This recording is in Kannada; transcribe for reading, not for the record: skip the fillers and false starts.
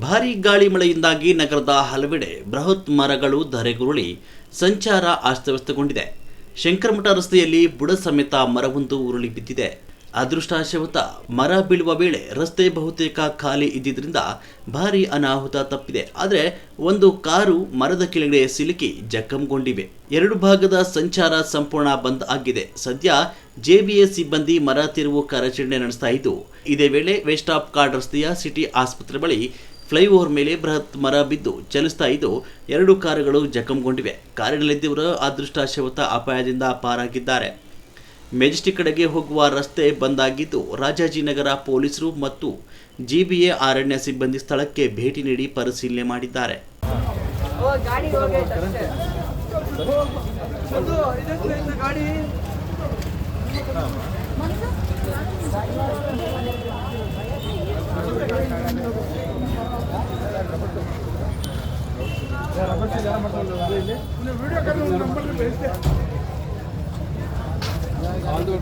ಭಾರೀ ಗಾಳಿ ಮಳೆಯಿಂದಾಗಿ ನಗರದ ಹಲವೆಡೆ ಬೃಹತ್ ಮರಗಳು ಧರೆಗುರುಳಿ ಸಂಚಾರ ಅಸ್ತವ್ಯಸ್ತಗೊಂಡಿದೆ. ಶಂಕರಮಠ ರಸ್ತೆಯಲ್ಲಿ ಬುಡ ಸಮೇತ ಮರವೊಂದು ಉರುಳಿ ಬಿದ್ದಿದೆ. ಅದೃಷ್ಟವಶಾತ್ ಮರ ಬೀಳುವ ವೇಳೆ ರಸ್ತೆ ಬಹುತೇಕ ಖಾಲಿ ಇದ್ದಿದ್ದರಿಂದ ಭಾರೀ ಅನಾಹುತ ತಪ್ಪಿದೆ. ಆದರೆ ಒಂದು ಕಾರು ಮರದ ಕೆಳಗಡೆ ಸಿಲುಕಿ ಜಖಂಗೊಂಡಿವೆ. ಎರಡು ಭಾಗದ ಸಂಚಾರ ಸಂಪೂರ್ಣ ಬಂದ್ ಆಗಿದೆ. ಸದ್ಯ ಜೆಬಿಎ ಸಿಬ್ಬಂದಿ ಮರ ತಿರುವು ಕಾರ್ಯಾಚರಣೆ ನಡೆಸ್ತಾ ಇದ್ದು, ಇದೇ ವೇಳೆ ವೆಸ್ಟ್ ಆಫ್ ಕಾರ್ಡ್ ರಸ್ತೆಯ ಸಿಟಿ ಆಸ್ಪತ್ರೆ ಬಳಿ ಫ್ಲೈಓವರ್ ಮೇಲೆ ಬೃಹತ್ ಮರ ಬಿದ್ದು ಚಲಿಸ್ತಾ ಇದ್ದು, ಎರಡು ಕಾರುಗಳು ಜಖಂಗೊಂಡಿವೆ. ಕಾರಿನಲ್ಲಿದ್ದವರು ಅದೃಷ್ಟವಶಾತ್ ಅಪಾಯದಿಂದ ಪಾರಾಗಿದ್ದಾರೆ. ಮೆಜೆಸ್ಟಿಕ್ ಕಡೆಗೆ ಹೋಗುವ ರಸ್ತೆ ಬಂದ್ ಆಗಿದ್ದು, ರಾಜಾಜಿನಗರ ಪೊಲೀಸರು ಮತ್ತು ಜಿಬಿಎ ಅರಣ್ಯ ಸಿಬ್ಬಂದಿ ಸ್ಥಳಕ್ಕೆ ಭೇಟಿ ನೀಡಿ ಪರಿಶೀಲನೆ ಮಾಡಿದ್ದಾರೆ. Audio